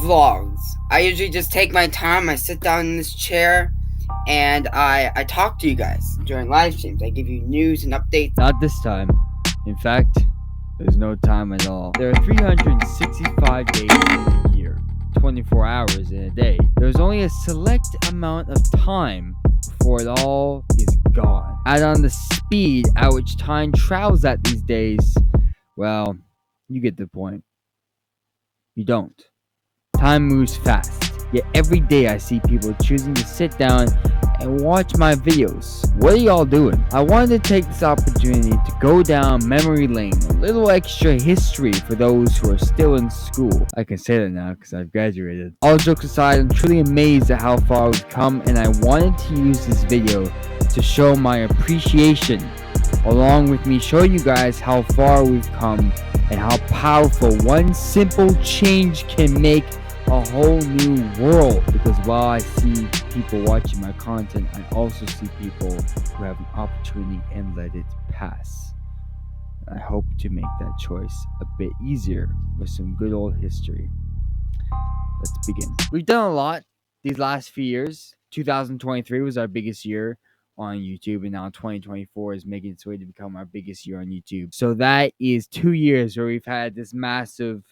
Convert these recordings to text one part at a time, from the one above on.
vlogs. I usually just take my time, I sit down in this chair, and I talk to you guys during live streams. I give you news and updates. Not this time. In fact, there's no time at all. There are 365 days in a year, 24 hours in a day. There's only a select amount of time before it all is gone. Add on the speed at which time travels at these days, well, you get the point. You don't. Time moves fast, yet every day I see people choosing to sit down and watch my videos. What are y'all doing? I wanted to take this opportunity to go down memory lane, a little extra history for those who are still in school. I can say that now because I've graduated. All jokes aside, I'm truly amazed at how far we've come, and I wanted to use this video to show my appreciation, along with me show you guys how far we've come and how powerful one simple change can make a whole new world. Because while I see people watching my content, I also see people who have an opportunity and let it pass. I hope to make that choice a bit easier with some good old history. Let's begin. We've done a lot these last few years. 2023 was our biggest year on YouTube, and now 2024 is making its way to become our biggest year on YouTube. So that is 2 years where we've had this massive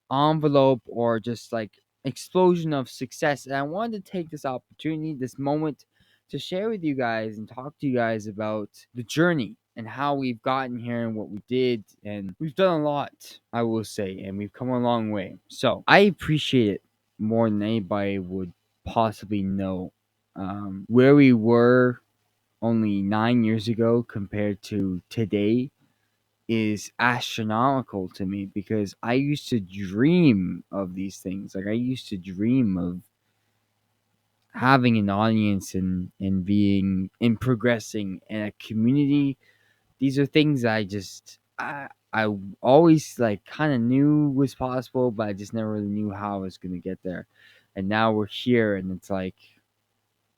envelope or just like explosion of success. And I wanted to take this opportunity, this moment, to share with you guys and talk to you guys about the journey and how we've gotten here and what we did. And we've done a lot, I will say, and we've come a long way. So I appreciate it more than anybody would possibly know. Where we were only 9 years ago compared to today is astronomical to me, because I used to dream of these things. Like, I used to dream of having an audience and being and progressing in a community. These are things I always like kind of knew was possible, but I just never really knew how I was gonna get there. And now we're here, and it's like,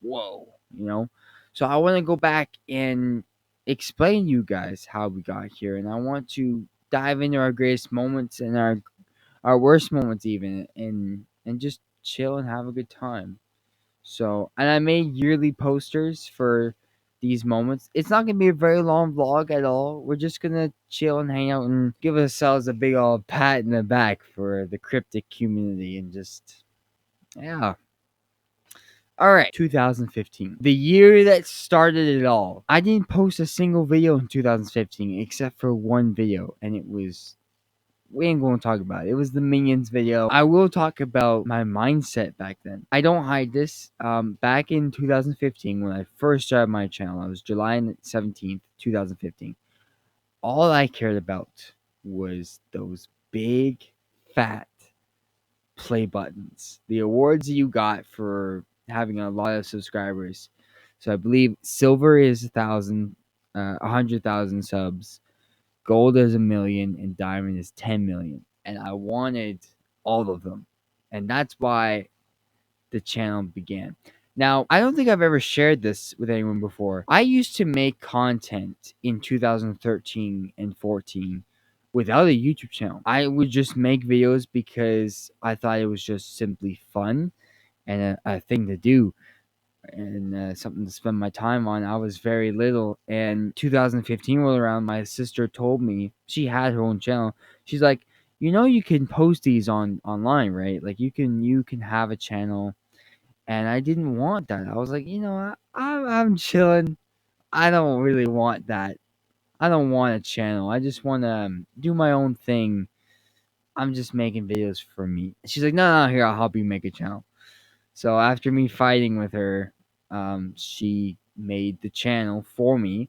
whoa, you know. So I want to go back and explain to you guys how we got here, and I want to dive into our greatest moments and our worst moments even, and just chill and have a good time. So, and I made yearly posters for these moments. It's not gonna be a very long vlog at all. We're just gonna chill and hang out and give ourselves a big old pat in the back for the cryptic community, and just, yeah. All right, 2015, the year that started it all. I didn't post a single video in 2015 except for one video, and it was, we ain't going to talk about it. It was the Minions video. I will talk about my mindset back then. I don't hide this. Back in 2015, when I first started my channel, it was July 17th, 2015. All I cared about was those big, fat play buttons. The awards that you got for having a lot of subscribers. So I believe silver is 100,000 subs, gold is 1,000,000, and diamond is 10 million. And I wanted all of them, and that's why the channel began. Now, I don't think I've ever shared this with anyone before. I used to make content in 2013 and 14 without a YouTube channel. I would just make videos because I thought it was just simply fun and a thing to do, and something to spend my time on. I was very little, and 2015 rolled around. My sister told me, she had her own channel. She's like, you can post these online, right? Like, you can have a channel. And I didn't want that. I was like, I'm chilling. I don't really want that. I don't want a channel. I just want to do my own thing. I'm just making videos for me. She's like, no, here, I'll help you make a channel. So after me fighting with her, she made the channel for me,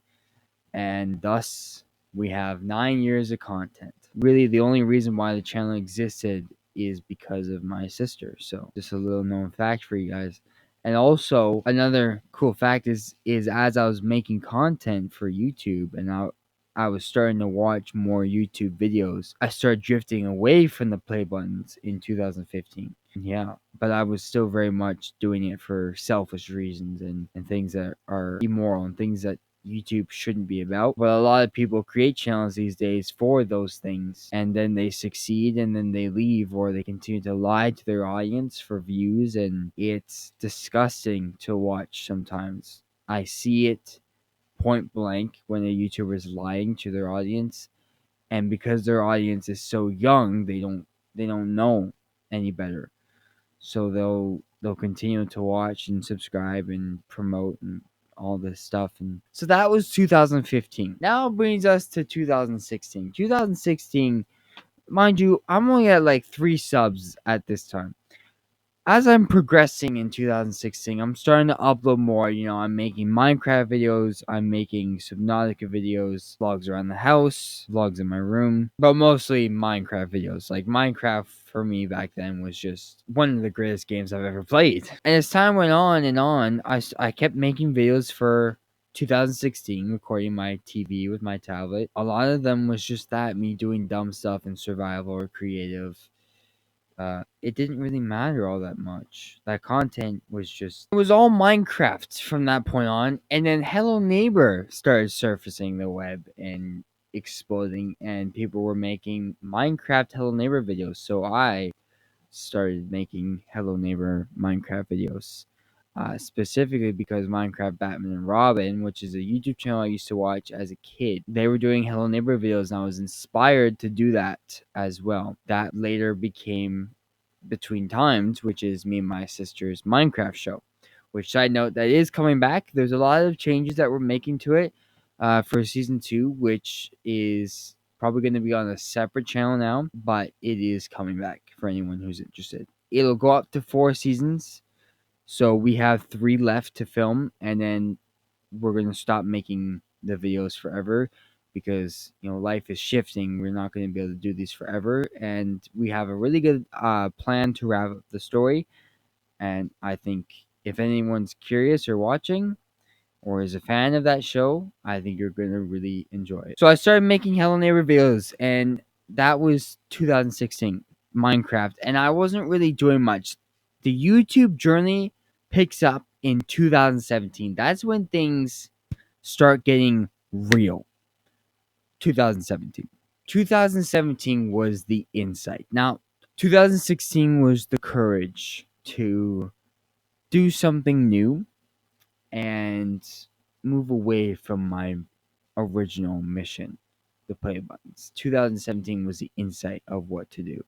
and thus we have 9 years of content. Really, the only reason why the channel existed is because of my sister. So just a little known fact for you guys. And also another cool fact is as I was making content for YouTube, and I was starting to watch more YouTube videos, I started drifting away from the play buttons in 2015. Yeah, but I was still very much doing it for selfish reasons and things that are immoral and things that YouTube shouldn't be about. But a lot of people create channels these days for those things, and then they succeed and then they leave, or they continue to lie to their audience for views, and it's disgusting to watch sometimes. I see it point blank when a YouTuber is lying to their audience, and because their audience is so young, they don't know any better. So they'll continue to watch and subscribe and promote and all this stuff. And so that was 2015. Now it brings us to 2016. 2016, mind you, I'm only at like 3 subs at this time. As I'm progressing in 2016, I'm starting to upload more. I'm making Minecraft videos, I'm making Subnautica videos, vlogs around the house, vlogs in my room, but mostly Minecraft videos. Like, Minecraft for me back then was just one of the greatest games I've ever played. And as time went on and on, I kept making videos for 2016, recording my TV with my tablet. A lot of them was just that, me doing dumb stuff in survival or creative. It didn't really matter all that much. That content was it was all Minecraft from that point on. And then Hello Neighbor started surfacing the web and exploding, and people were making Minecraft Hello Neighbor videos. So I started making Hello Neighbor Minecraft videos. Specifically because Minecraft Batman and Robin, which is a YouTube channel I used to watch as a kid, they were doing Hello Neighbor videos, and I was inspired to do that as well. That later became Between Times, which is me and my sister's Minecraft show. Which, side note, that is coming back. There's a lot of changes that we're making to it for season 2, which is probably going to be on a separate channel now, but it is coming back for anyone who's interested. It'll go up to 4 seasons. So we have 3 left to film, and then we're going to stop making the videos forever because, life is shifting. We're not going to be able to do these forever, and we have a really good plan to wrap up the story. And I think if anyone's curious or watching or is a fan of that show, I think you're going to really enjoy it. So I started making Hello Neighbor videos, and that was 2016, Minecraft, and I wasn't really doing much. The YouTube journey picks up in 2017. That's when things start getting real. 2017. 2017 was the insight. Now, 2016 was the courage to do something new and move away from my original mission, the play buttons. 2017 was the insight of what to do.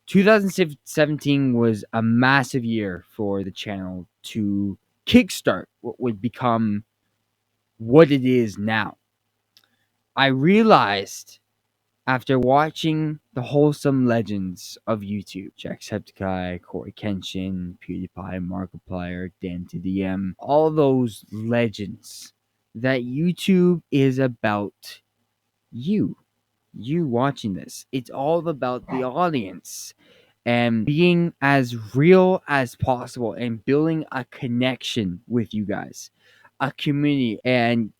2017 was a massive year for the channel to kickstart what would become what it is now. I realized after watching the wholesome legends of YouTube, Jacksepticeye, Corey Kenshin, PewDiePie, Markiplier, Dan2DM, all those legends, that YouTube is about you watching this. It's all about the audience and being as real as possible and building a connection with you guys, a community, and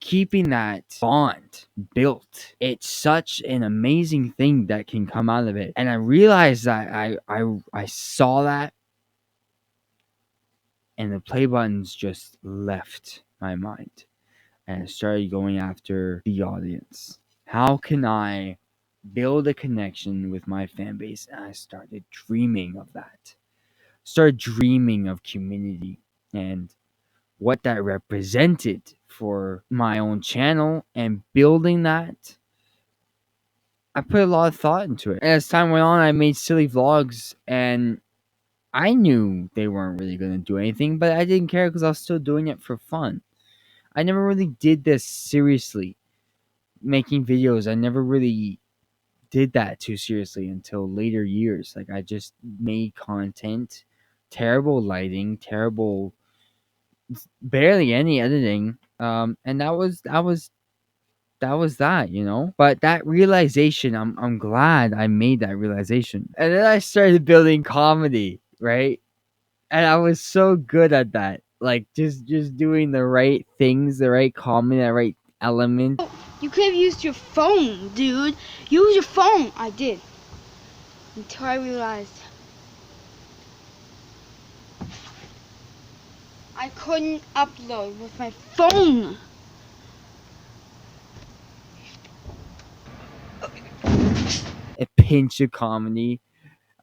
keeping that bond built. It's such an amazing thing that can come out of it. And I realized that I saw that, and the play buttons just left my mind, and I started going after the audience. How can I build a connection with my fan base? And I started dreaming of that. Started dreaming of community and what that represented for my own channel, and building that. I put a lot of thought into it. And as time went on, I made silly vlogs, and I knew they weren't really going to do anything, but I didn't care because I was still doing it for fun. I never really did this seriously. Making videos, I never really did that too seriously until later years. Like, I just made content, terrible lighting, barely any editing, and that was that. But that realization, I'm glad I made that realization. And then I started building comedy, right? And I was so good at that, like just doing the right things, the right comedy, the right element. You could have used your phone, dude. Use your phone. I did. Until I realized I couldn't upload with my phone. A pinch of comedy.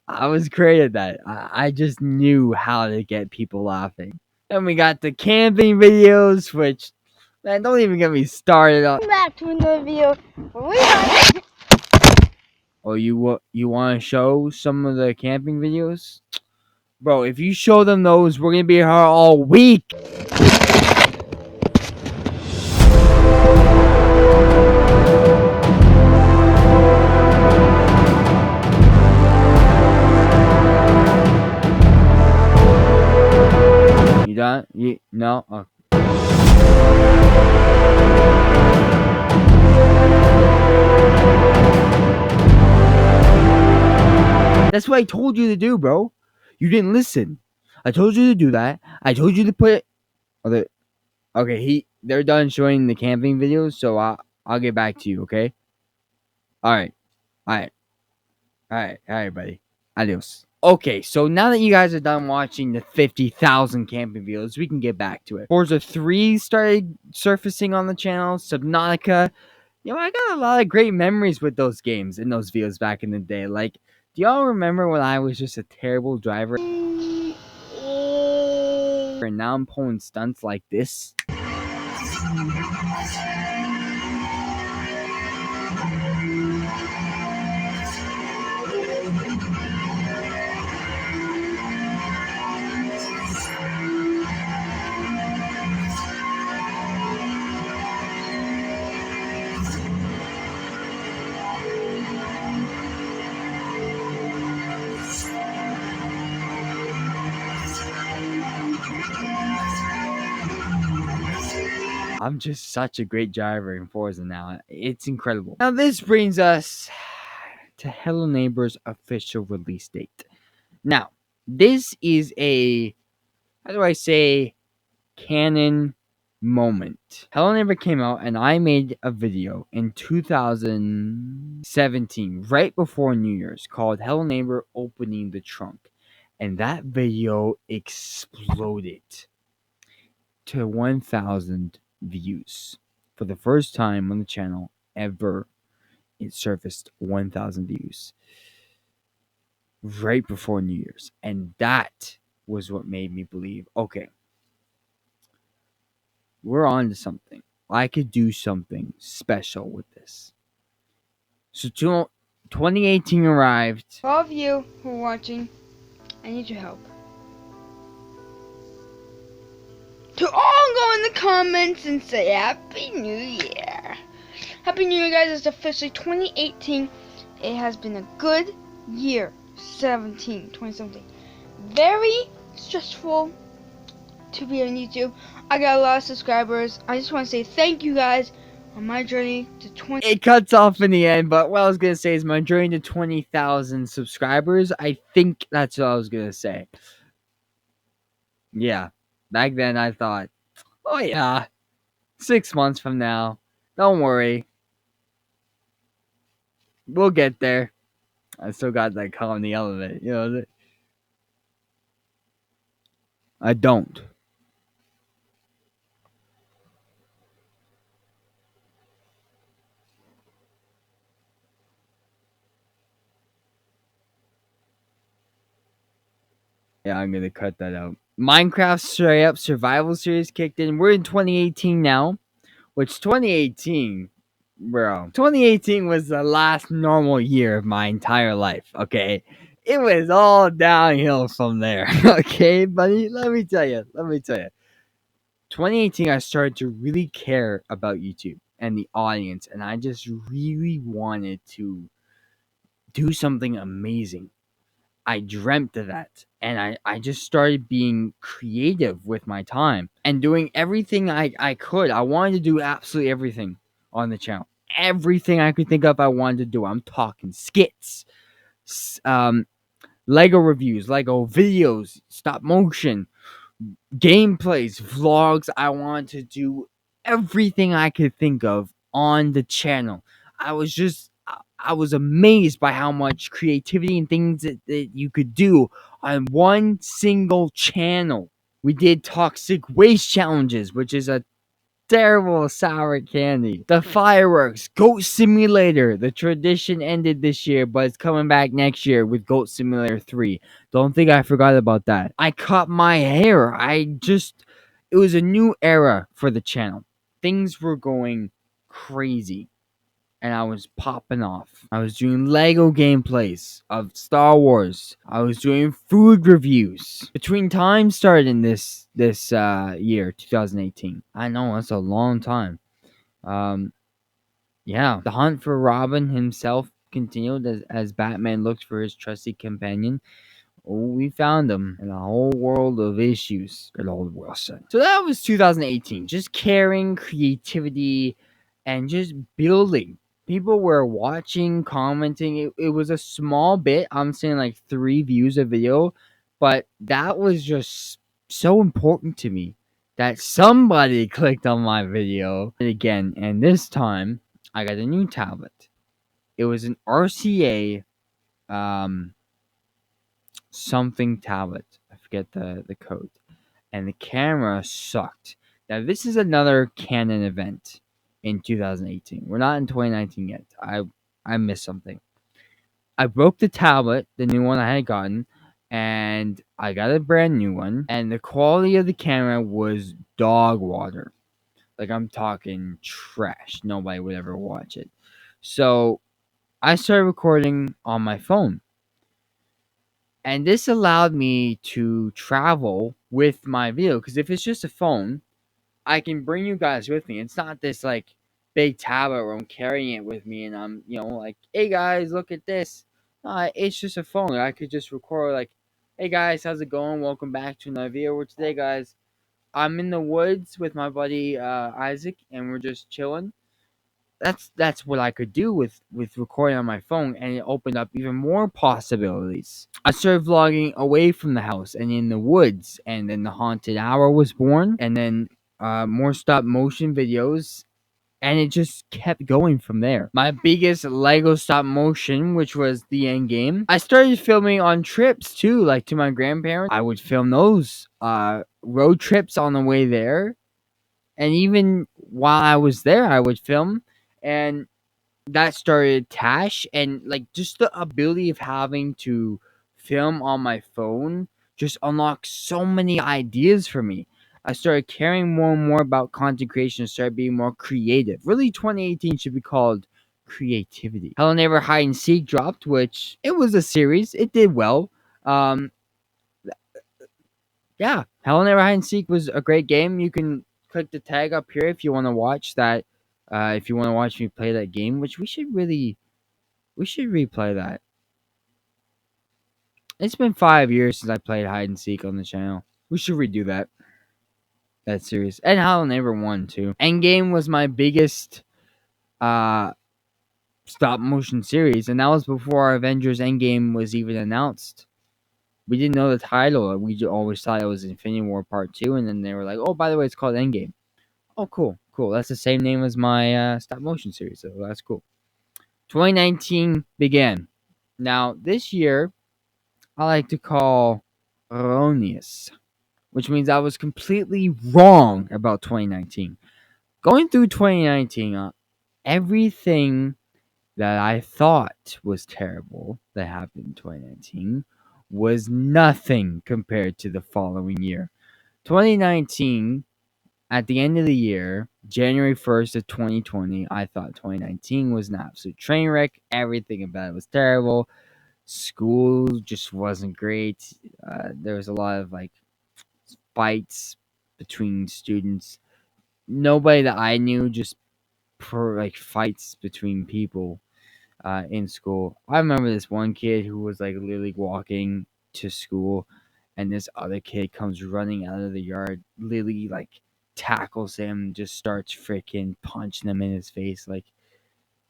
I was great at that. I just knew how to get people laughing. And we got the camping videos, which, man, don't even get me started on. Back to another video. Oh, you want to show some of the camping videos? Bro, if you show them those, we're going to be here all week. You done? No? Oh. That's what I told you to do, bro. You didn't listen. I told you to do that. I told you to put it. Okay, they're done showing the camping videos, so I'll get back to you, okay? Alright, buddy. Adios. Okay, so now that you guys are done watching the 50,000 camping videos, we can get back to it. Forza 3 started surfacing on the channel. Subnautica. I got a lot of great memories with those games and those videos back in the day. Like, do y'all remember when I was just a terrible driver? And now I'm pulling stunts like this. I'm just such a great driver in Forza now. It's incredible. Now this brings us to Hello Neighbor's official release date. Now, this is a, how do I say, canon moment. Hello Neighbor came out and I made a video in 2017, right before New Year's, called Hello Neighbor Opening the Trunk. And that video exploded to 1,000 views. For the first time on the channel ever, it surfaced 1,000 views right before New Year's. And that was what made me believe, okay, we're on to something. I could do something special with this. So 2018 arrived. For all of you who are watching, I need your help. To all go in the comments and say Happy New Year. Happy New Year, guys. It's officially 2018. It has been a good year. 2017. Very stressful to be on YouTube. I got a lot of subscribers. I just want to say thank you guys on my journey to 20. It cuts off in the end, but what I was going to say is my journey to 20,000 subscribers. I think that's what I was going to say. Yeah. Back then I thought, oh yeah, 6 months from now, don't worry, we'll get there. I still got that call in the elevator, you know. I don't. Yeah, I'm gonna cut that out. Minecraft straight up survival series kicked in. We're in 2018 now, which 2018, bro. 2018 was the last normal year of my entire life, okay? It was all downhill from there, okay, buddy? Let me tell you. 2018, I started to really care about YouTube and the audience, and I just really wanted to do something amazing. I dreamt of that, and I just started being creative with my time and doing everything I could. I wanted to do absolutely everything on the channel. Everything I could think of, I wanted to do. I'm talking skits, Lego reviews, Lego videos, stop motion, gameplays, vlogs. I wanted to do everything I could think of on the channel. I was amazed by how much creativity and things that you could do on one single channel. We did toxic waste challenges, which is a terrible sour candy. The fireworks, Goat Simulator. The tradition ended this year, but it's coming back next year with Goat Simulator 3. Don't think I forgot about that. I cut my hair. It was a new era for the channel. Things were going crazy. And I was popping off. I was doing Lego gameplays of Star Wars. I was doing food reviews. Between time starting this year, 2018. I know that's a long time. Yeah, the hunt for Robin himself continued as Batman looked for his trusty companion. Oh, we found him in a whole world of issues. Good old Wilson. So that was 2018. Just caring, creativity, and just building. People were watching, commenting. It was a small bit. I'm saying like 3 views a video, but that was just so important to me that somebody clicked on my video. And again, and this time I got a new tablet. It was an RCA something tablet. I forget the code. And the camera sucked. Now this is another Canon event in 2018. We're not in 2019 yet. I missed something. I broke the tablet, the new one I had gotten, and I got a brand new one. And the quality of the camera was dog water. Like I'm talking trash. Nobody would ever watch it. So I started recording on my phone. And this allowed me to travel with my video. Because if it's just a phone, I can bring you guys with me. It's not this like big tablet where I'm carrying it with me and I'm, like, hey guys, look at this. It's just a phone. I could just record like, hey guys, how's it going? Welcome back to another video. Where today, guys, I'm in the woods with my buddy Isaac, and we're just chilling. That's what I could do with recording on my phone, and it opened up even more possibilities. I started vlogging away from the house and in the woods, and then the haunted hour was born, and then more stop motion videos, and it just kept going from there. My biggest Lego stop motion, which was the end game, I started filming on trips too, like to my grandparents. I would film those road trips on the way there, and even while I was there, I would film. And that started Tash, and like just the ability of having to film on my phone just unlocked so many ideas for me. I started caring more and more about content creation, started being more creative. Really, 2018 should be called creativity. Hello Neighbor Hide and Seek dropped, which it was a series. It did well. Um, yeah, Hello Neighbor Hide and Seek was a great game. You can click the tag up here if you want to watch that. If you want to watch me play that game, which we should replay that. It's been 5 years since I played hide and seek on the channel. We should redo that series. And Hello Neighbor 1 too. Endgame was my biggest stop motion series, and that was before Avengers Endgame was even announced. We didn't know the title. We always thought it was Infinity War Part 2, and then they were like, oh, by the way, it's called Endgame. Oh, cool. That's the same name as my stop motion series, so that's cool. 2019 began. Now, this year, I like to call erroneous, which means I was completely wrong about 2019. Going through 2019, everything that I thought was terrible that happened in 2019 was nothing compared to the following year. 2019, at the end of the year, January 1st of 2020, I thought 2019 was an absolute train wreck. Everything about it was terrible. School just wasn't great. There was a lot of like fights between students. Nobody that I knew, just fights between people in school. I remember this one kid who was like literally walking to school, and this other kid comes running out of the yard, literally like tackles him, just starts freaking punching him in his face. Like,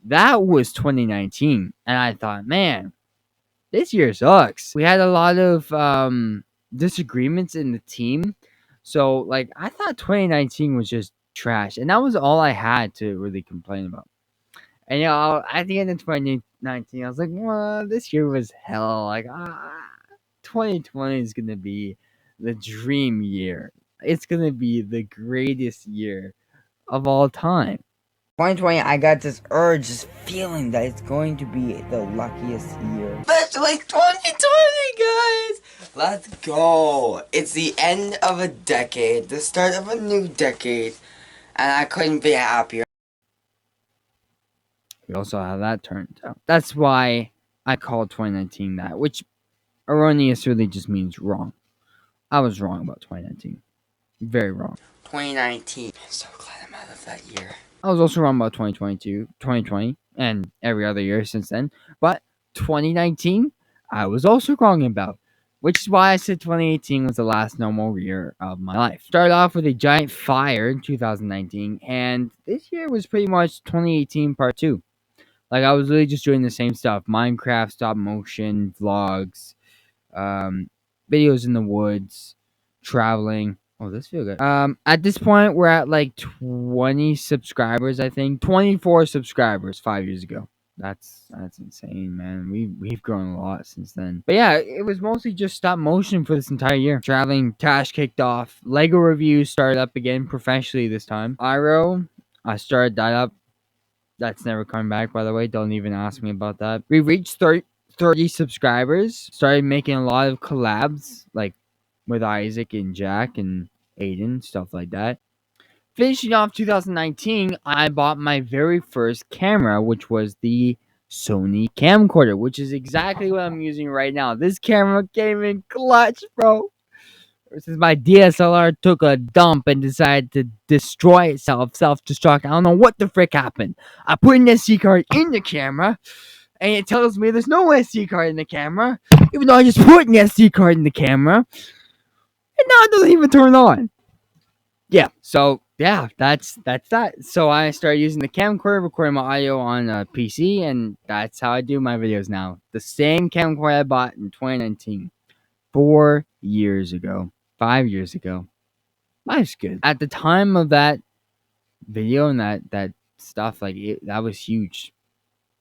that was 2019, and I thought, man, this year sucks. We had a lot of disagreements in the team. So, like, I thought 2019 was just trash. And that was all I had to really complain about. And, at the end of 2019, I was like, well, this year was hell. Like, 2020 is going to be the dream year. It's gonna be the greatest year of all time. 2020, I got this urge, this feeling that it's going to be the luckiest year. Especially 2020, guys! Let's go! It's the end of a decade, the start of a new decade, and I couldn't be happier. We also have that turned out. That's why I called 2019 that, which erroneous really just means wrong. I was wrong about 2019. Very wrong. 2019. I'm so glad I'm out of that year. I was also wrong about 2020, and every other year since then. But 2019, I was also wrong about. Which is why I said 2018 was the last normal year of my life. Started off with a giant fire in 2019, and this year was pretty much 2018 part 2. Like, I was really just doing the same stuff. Minecraft, stop motion, vlogs, videos in the woods, traveling. Oh, this feels good. At this point, we're at like 20 subscribers, I think. 24 subscribers 5 years ago. That's insane, man. We've grown a lot since then. But yeah, it was mostly just stop motion for this entire year. Traveling, Cash kicked off. Lego reviews started up again professionally this time. Iro, I started that up. That's never coming back, by the way. Don't even ask me about that. We reached 30 subscribers. Started making a lot of collabs, like with Isaac and Jack and Aiden, stuff like that. Finishing off 2019, I bought my very first camera, which was the Sony camcorder, which is exactly what I'm using right now. This camera came in clutch, bro. Since my DSLR took a dump and decided to destroy itself, self-destruct. I don't know what the frick happened. I put an SD card in the camera, and it tells me there's no SD card in the camera, even though I just put an SD card in the camera, and now it doesn't even turn on. Yeah, so yeah, that's that. So I started using the camcorder, recording my audio on a PC, and that's how I do my videos now. The same camcorder I bought in 2019, 4 years ago. 5 years ago. Life's good. At the time of that video and that stuff, like that was huge.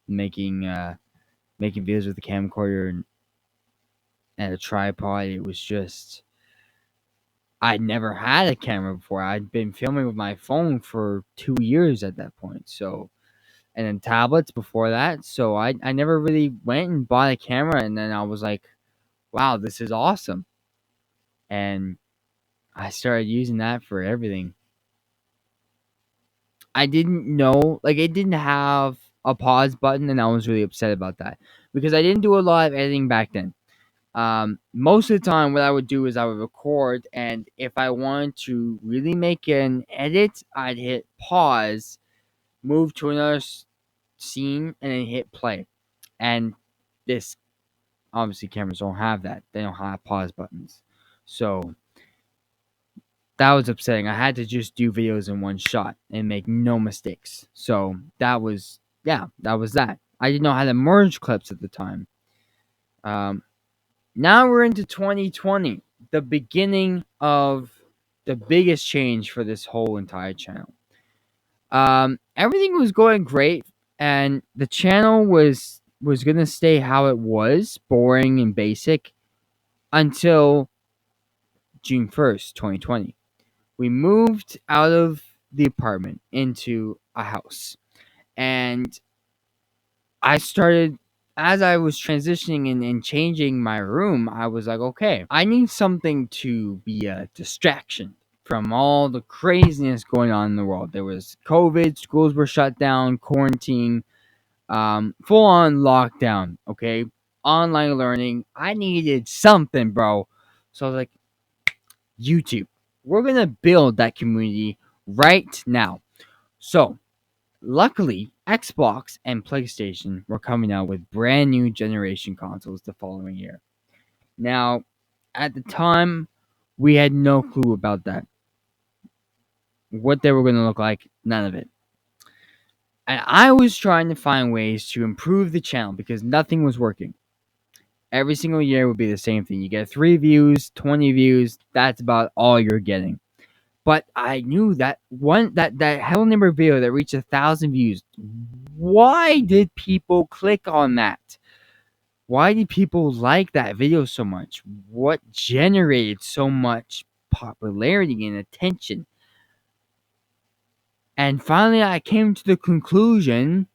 Making videos with the camcorder and a tripod. It was just, I'd never had a camera before. I'd been filming with my phone for 2 years at that point. So, and then tablets before that. So I never really went and bought a camera, and then I was like, wow, this is awesome. And I started using that for everything. I didn't know, like, it didn't have a pause button, and I was really upset about that because I didn't do a lot of editing back then. Most of the time, what I would do is I would record, and if I wanted to really make an edit, I'd hit pause, move to another scene, and then hit play. And this, obviously, cameras don't have that. They don't have pause buttons. So that was upsetting. I had to just do videos in one shot and make no mistakes. So that was that. I didn't know how to merge clips at the time. Now we're into 2020, the beginning of the biggest change for this whole entire channel. Everything was going great, and the channel was gonna stay how it was, boring and basic, until June 1st, 2020. We moved out of the apartment into a house, and I started, as I was transitioning and changing my room, I was like, okay, I need something to be a distraction from all the craziness going on in the world. There was COVID, schools were shut down, quarantine, full on lockdown, okay? Online learning. I needed something, bro. So I was like, YouTube. We're going to build that community right now. So, luckily, Xbox and PlayStation were coming out with brand new generation consoles the following year. Now, at the time, we had no clue about that. What they were going to look like, none of it. And I was trying to find ways to improve the channel because nothing was working. Every single year would be the same thing. You get 3 views, 20 views. That's about all you're getting. But I knew that that Hello Neighbor video that reached 1,000 views. Why did people click on that? Why did people like that video so much? What generated so much popularity and attention? And finally, I came to the conclusion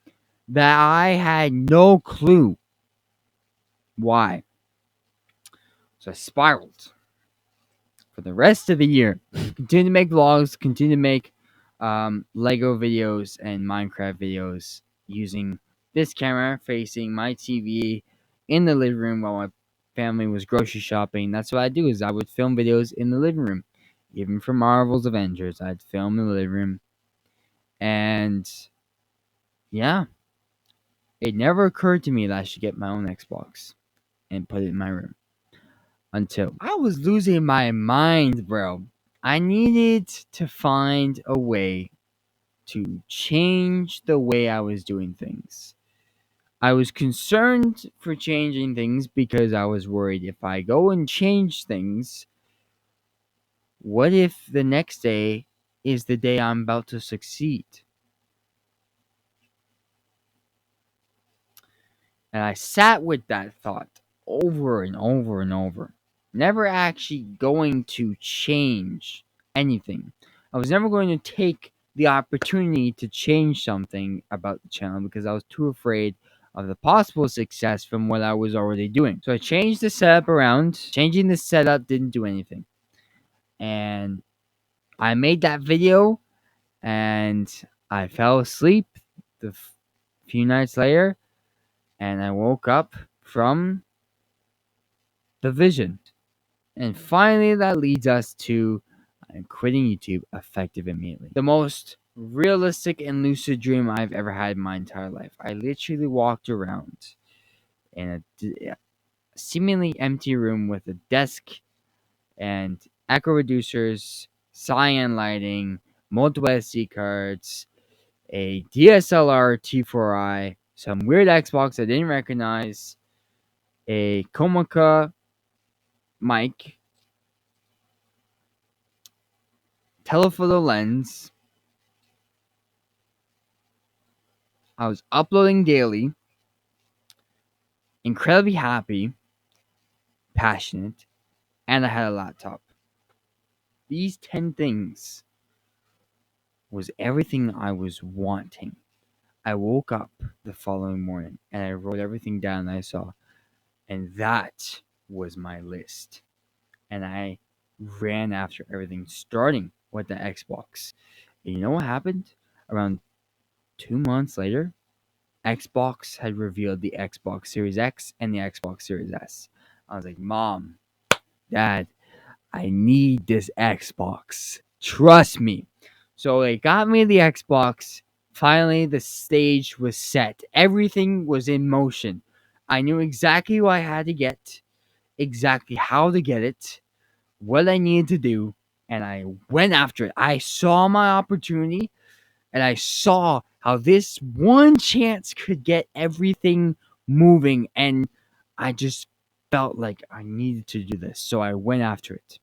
that I had no clue why. So I spiraled for the rest of the year. Continue to make vlogs, continue to make Lego videos and Minecraft videos using this camera facing my TV in the living room while my family was grocery shopping. That's what I do, is I would film videos in the living room. Even for Marvel's Avengers, I'd film in the living room. And yeah, it never occurred to me that I should get my own Xbox and put it in my room. Until I was losing my mind, bro. I needed to find a way to change the way I was doing things. I was concerned for changing things because I was worried if I go and change things, what if the next day is the day I'm about to succeed? And I sat with that thought over and over and over, never actually going to change anything. I was never going to take the opportunity to change something about the channel because I was too afraid of the possible success from what I was already doing. So I changed the setup around. Changing the setup didn't do anything. And I made that video and I fell asleep the few nights later, and I woke up from the vision. And finally, that leads us to quitting YouTube effective immediately. The most realistic and lucid dream I've ever had in my entire life. I literally walked around in a seemingly empty room with a desk and echo reducers, cyan lighting, multiple SD cards, a DSLR T4i, some weird Xbox I didn't recognize, a Komica mic, telephoto lens. I was uploading daily, incredibly happy, passionate, and I had a laptop. These 10 things was everything I was wanting. I woke up the following morning and I wrote everything down that I saw, and that was my list. And I ran after everything, starting with the Xbox. And you know what happened? Around 2 months later, Xbox had revealed the Xbox Series X and the Xbox Series S. I was like, Mom, Dad, I need this Xbox. Trust me. So they got me the Xbox. Finally, the stage was set. Everything was in motion. I knew exactly what I had to get, exactly how to get it, what I needed to do, and I went after it. I saw my opportunity, and I saw how this one chance could get everything moving, and I just felt like I needed to do this, so I went after it.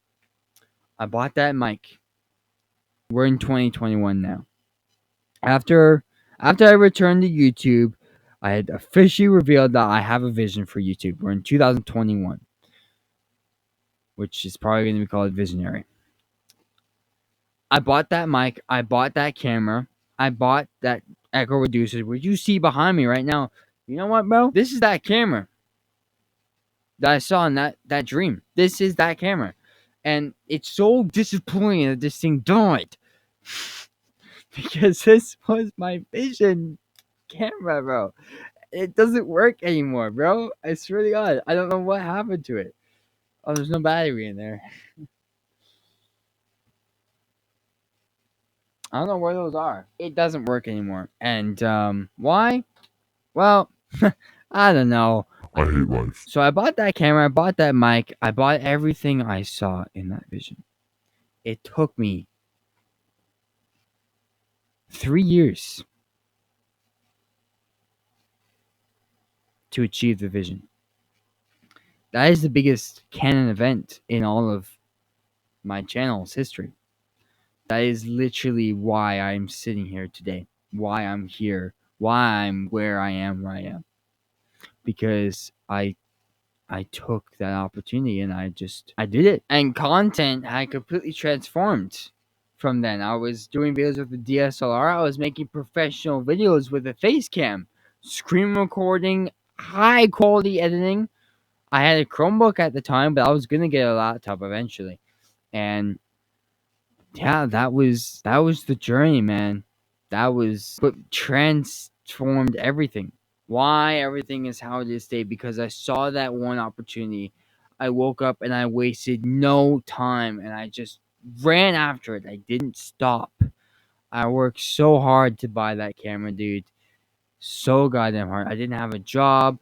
I bought that mic. We're in 2021 now. After I returned to YouTube, I had officially revealed that I have a vision for YouTube. We're in 2021, which is probably going to be called visionary. I bought that mic. I bought that camera. I bought that echo reducer, which you see behind me right now. You know what, bro? This is that camera that I saw in that dream. This is that camera. And it's so disappointing that this thing died. Because this was my vision camera, bro. It doesn't work anymore, bro. I swear to God. I don't know what happened to it. Oh, there's no battery in there. I don't know where those are. It doesn't work anymore. And why? Well, I don't know. I hate life. So I bought that camera, I bought that mic, I bought everything I saw in that vision. It took me 3 years to achieve the vision. That is the biggest canon event in all of my channel's history. That is literally why I'm sitting here today, why I'm here, why I'm where I am. Because I I took that opportunity and I did it. And content had completely transformed from then. I was doing videos with the DSLR. I was making professional videos with a face cam, screen recording, high quality editing. I had a Chromebook at the time, but I was gonna get a laptop eventually. And yeah, that was the journey, man. That was what transformed everything. Why everything is how it is today, because I saw that one opportunity. I woke up and I wasted no time and I just ran after it. I didn't stop. I worked so hard to buy that camera, dude. So goddamn hard. I didn't have a job.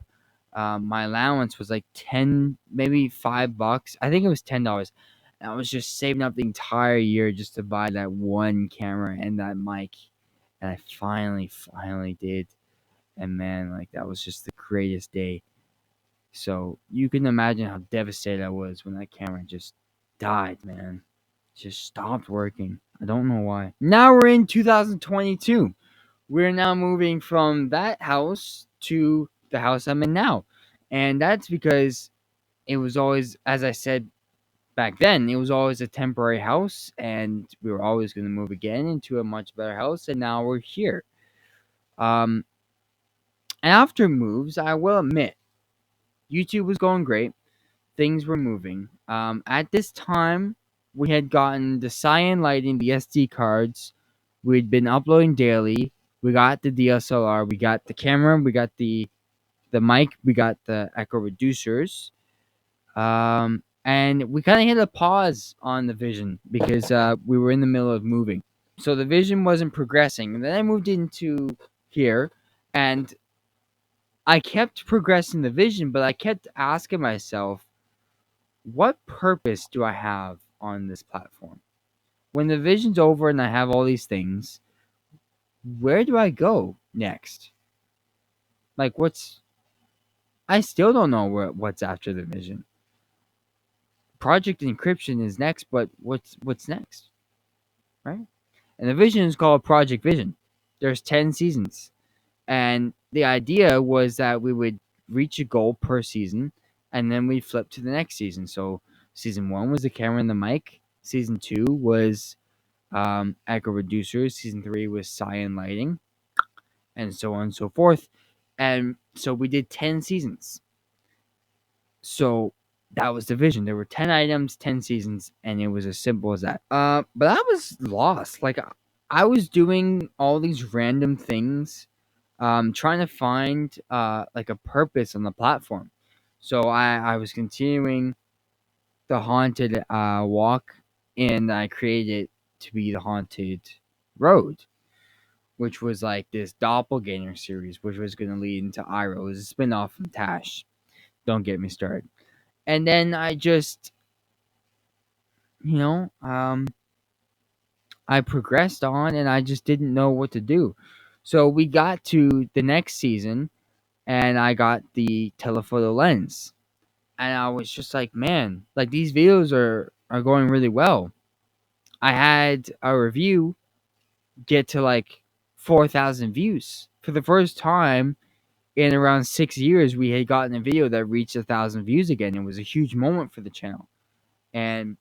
My allowance was like 10, maybe $5. I think it was $10. And I was just saving up the entire year just to buy that one camera and that mic. And I finally did. And man, like that was just the greatest day. So you can imagine how devastated I was when that camera just died, man. Just stopped working. I don't know why. Now we're in 2022. We're now moving from that house to the house I'm in now. And that's because it was always, as I said back then, it was always a temporary house and we were always going to move again into a much better house. And now we're here. Um, After moves, I will admit, YouTube was going great. Things were moving. At this time, we had gotten the cyan lighting, the SD cards. We'd been uploading daily. We got the DSLR. We got the camera. We got the mic. We got the echo reducers. And we kind of hit a pause on the vision because we were in the middle of moving. So the vision wasn't progressing. And then I moved into here, and I kept progressing the vision, but I kept asking myself, what purpose do I have on this platform? When the vision's over and I have all these things, where do I go next? Like, I still don't know what's after the vision. Project Encryption is next, but what's next, right? And the vision is called Project Vision. There's 10 seasons, and the idea was that we would reach a goal per season, and then we flip to the next season. So season 1 was the camera and the mic. Season 2 was echo reducers. Season 3 was cyan lighting, and so on and so forth. And so we did 10 seasons. So that was the vision. There were 10 items, 10 seasons, and it was as simple as that. But I was lost. Like, I was doing all these random things, trying to find like a purpose on the platform. So I was continuing the haunted walk, and I created it to be the haunted road, which was like this doppelganger series, which was going to lead into Iroh. It was a spin-off from Tash. Don't get me started. And then I just, I progressed on and I just didn't know what to do. So we got to the next season and I got the telephoto lens. And I was just like, man, like these videos are going really well. I had a review get to like 4,000 views. For the first time in around 6 years, we had gotten a video that reached 1,000 views again. It was a huge moment for the channel. And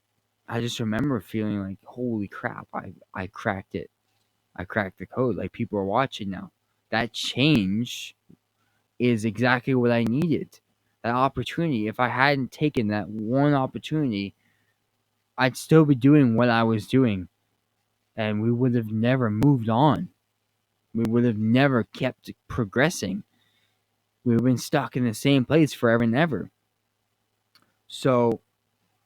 I just remember feeling like, holy crap, I cracked it. I cracked the code. Like, people are watching now. That change is exactly what I needed. That opportunity. If I hadn't taken that one opportunity, I'd still be doing what I was doing. And we would have never moved on. We would have never kept progressing. We would have been stuck in the same place forever and ever. So,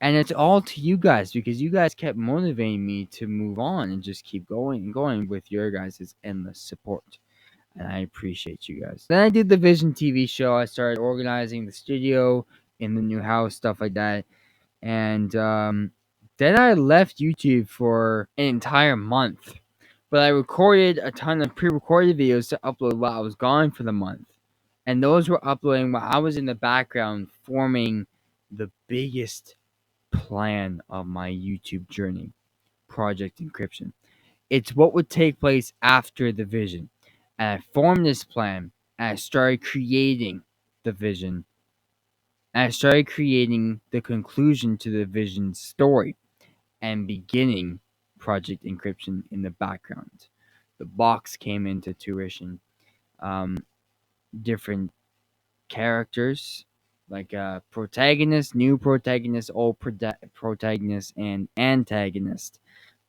and it's all to you guys because you guys kept motivating me to move on and just keep going and going with your guys' endless support. And I appreciate you guys. Then I did the Vision TV show. I started organizing the studio in the new house, stuff like that. And then I left YouTube for an entire month. But I recorded a ton of pre-recorded videos to upload while I was gone for the month. And those were uploading while I was in the background forming the biggest plan of my YouTube journey, Project Encryption. It's what would take place after the vision. And I formed this plan and I started creating the vision. And I started creating the conclusion to the vision story and beginning Project Encryption in the background. The box came into tuition. Different characters like protagonist, new protagonist, old protagonist, and antagonist.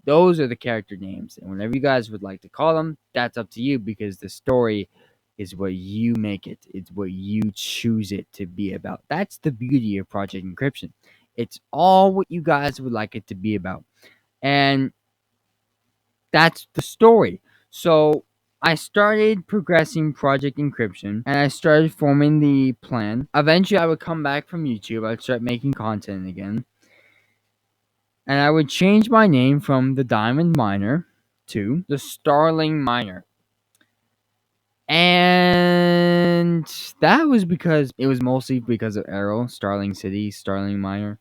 Those are the character names, and whatever you guys would like to call them, that's up to you because the story is what you make it. It's what you choose it to be about. That's the beauty of Project Encryption. It's all what you guys would like it to be about, and that's the story. So I started progressing Project Encryption and I started forming the plan. Eventually, I would come back from YouTube, I'd start making content again, and I would change my name from the Diamond Miner to the Starling Miner. And that was because it was mostly because of Arrow, Starling City, Starling Miner.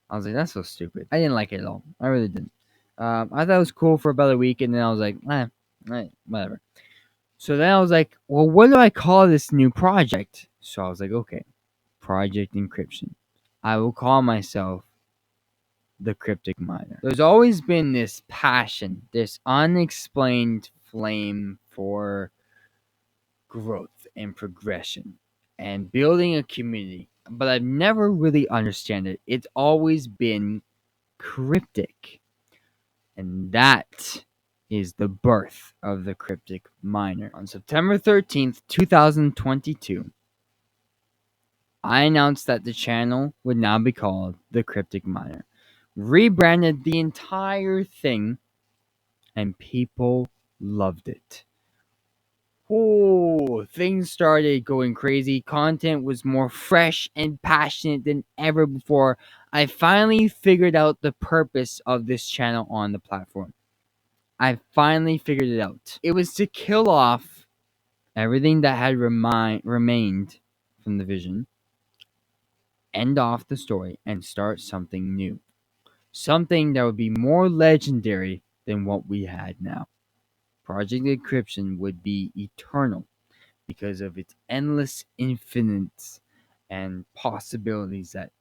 I was like, that's so stupid. I didn't like it at all. I really didn't. I thought it was cool for about a week, and then I was like, whatever. So then I was like, well, what do I call this new project? So I was like, okay, Project Encryption. I will call myself the Cryptic Miner. There's always been this passion, this unexplained flame for growth and progression and building a community, but I've never really understood it. It's always been cryptic. And that is the birth of the Cryptic Miner. On September 13th, 2022, I announced that the channel would now be called the Cryptic Miner. Rebranded the entire thing, and people loved it. Oh, things started going crazy. Content was more fresh and passionate than ever before. I finally figured out the purpose of this channel on the platform. I finally figured it out. It was to kill off everything that had remained from the vision, end off the story, and start something new. Something that would be more legendary than what we had now. Project Encryption would be eternal because of its endless infinites and possibilities that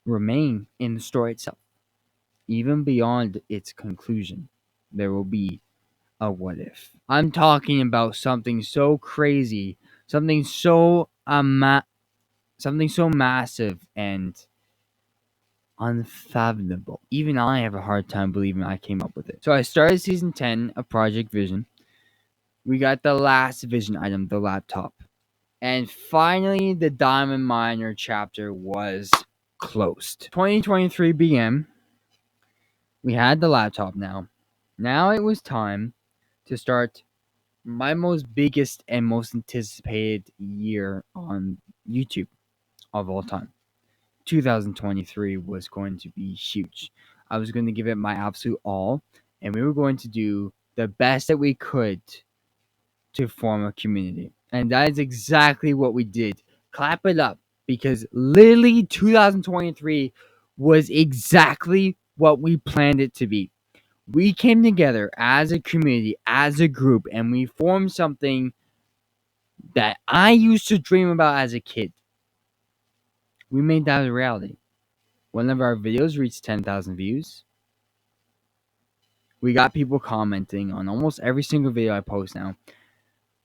remain in the story itself. Even beyond its conclusion, there will be a what if. I'm talking about something so crazy, something so something so massive and unfathomable. Even I have a hard time believing I came up with it. So I started season 10 of Project Vision. We got the last vision item, the laptop. And finally, the Diamond Miner chapter was closed. 2023 began. We had the laptop now. Now it was time to start my most biggest and most anticipated year on YouTube of all time. 2023 was going to be huge. I was going to give it my absolute all, and we were going to do the best that we could to form a community. And that is exactly what we did. Clap it up, because literally 2023 was exactly what we planned it to be. We came together as a community, as a group, and we formed something that I used to dream about as a kid. We made that a reality. One of our videos reached 10,000 views. We got people commenting on almost every single video I post now.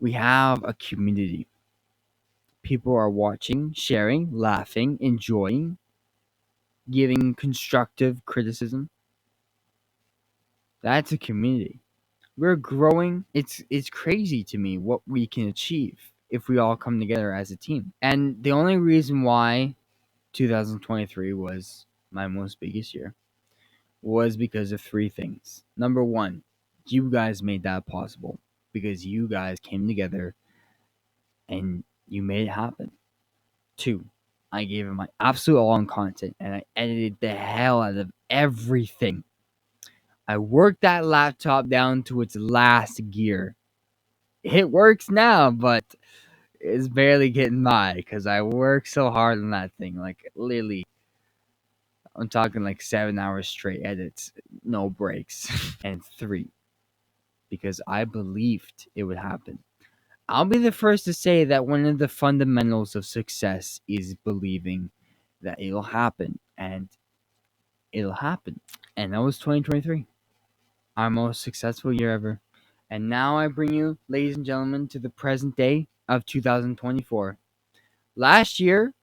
We have a community. People are watching, sharing, laughing, enjoying, giving constructive criticism. That's a community. We're growing. It's crazy to me what we can achieve if we all come together as a team. And the only reason why 2023 was my most biggest year was because of three things. Number one, you guys made that possible because you guys came together and you made it happen. Two, I gave it my absolute all on content and I edited the hell out of everything. I worked that laptop down to its last gear. It works now, but it's barely getting by because I worked so hard on that thing. Like, literally, I'm talking like 7 hours straight edits, no breaks. And three, because I believed it would happen. I'll be the first to say that one of the fundamentals of success is believing that it'll happen, and it'll happen. And that was 2023, our most successful year ever. And now I bring you, ladies and gentlemen, to the present day of 2024. Last year,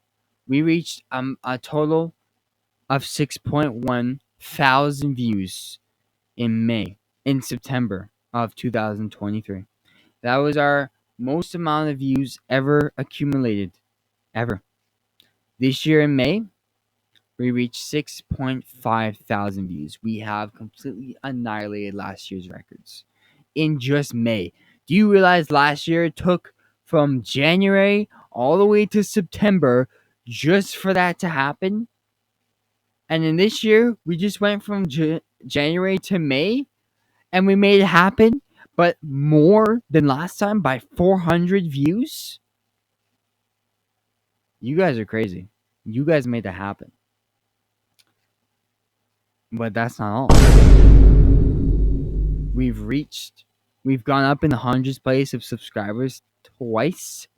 we reached a total of 6.1 thousand views in September of 2023. That was our most amount of views ever accumulated, ever. This year in May, we reached 6.5 thousand views. We have completely annihilated last year's records in just May. Do you realize last year it took from January all the way to September just for that to happen? And then this year, we just went from January to May, and we made it happen, but more than last time by 400 views? You guys are crazy. You guys made that happen. But that's not all. We've gone up in the hundreds place of subscribers twice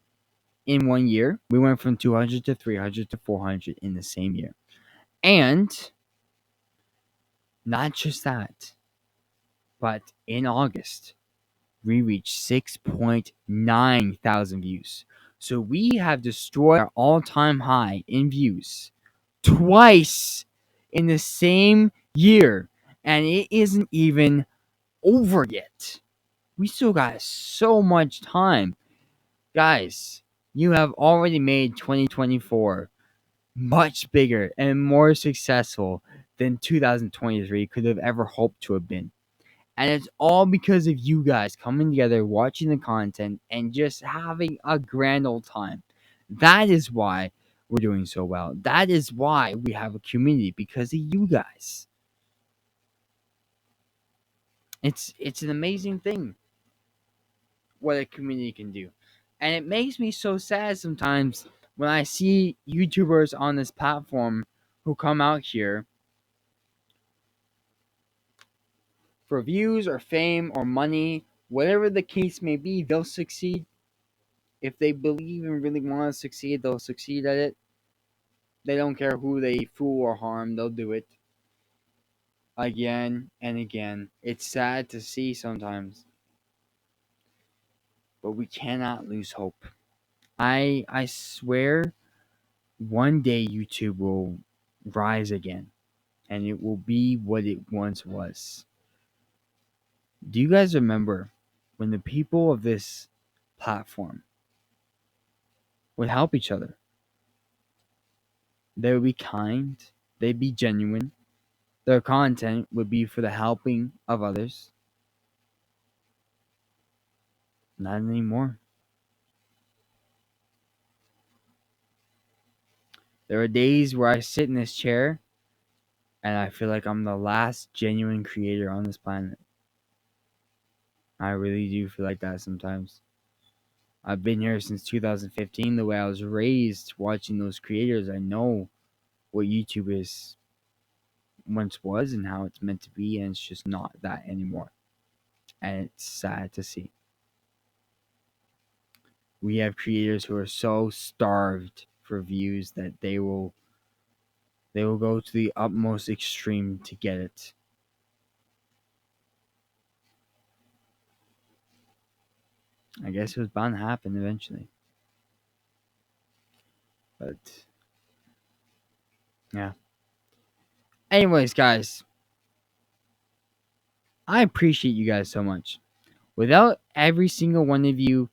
in 1 year. We went from 200 to 300 to 400 in the same year. And not just that, but in August, we reached 6.9 thousand views. So we have destroyed our all-time high in views twice in the same year, and it isn't even over yet. We still got so much time. Guys, you have already made 2024 much bigger and more successful than 2023 could have ever hoped to have been. And it's all because of you guys coming together, watching the content, and just having a grand old time. That is why we're doing so well. That is why we have a community, because of you guys. It's an amazing thing what a community can do. And it makes me so sad sometimes when I see YouTubers on this platform who come out here for views or fame or money, whatever the case may be, they'll succeed. If they believe and really want to succeed, they'll succeed at it. They don't care who they fool or harm, they'll do it. Again and again. It's sad to see sometimes. But we cannot lose hope. I swear one day YouTube will rise again. And it will be what it once was. Do you guys remember when the people of this platform would help each other? They would be kind. They'd be genuine. Their content would be for the helping of others. Not anymore. There are days where I sit in this chair and I feel like I'm the last genuine creator on this planet. I really do feel like that sometimes. I've been here since 2015. The way I was raised watching those creators, I know what YouTube is once was and how it's meant to be, and it's just not that anymore. And it's sad to see. We have creators who are so starved for views that they will go to the utmost extreme to get it. I guess it was bound to happen eventually. But yeah. Anyways, guys, I appreciate you guys so much. Without every single one of you,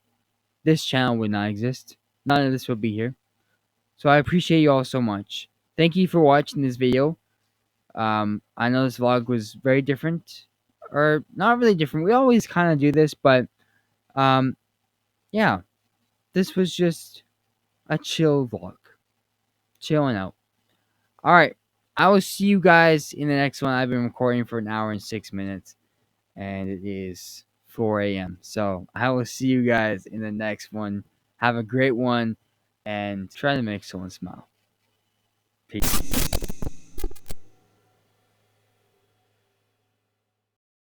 this channel would not exist. None of this would be here. So I appreciate you all so much. Thank you for watching this video. I know this vlog was very different. Or not really different. We always kind of do this, but yeah. This was just a chill vlog. Chilling out. Alright. I will see you guys in the next one. I've been recording for 1 hour and 6 minutes. And it is 4 a.m. So I will see you guys in the next one. Have a great one. And try to make someone smile. Peace.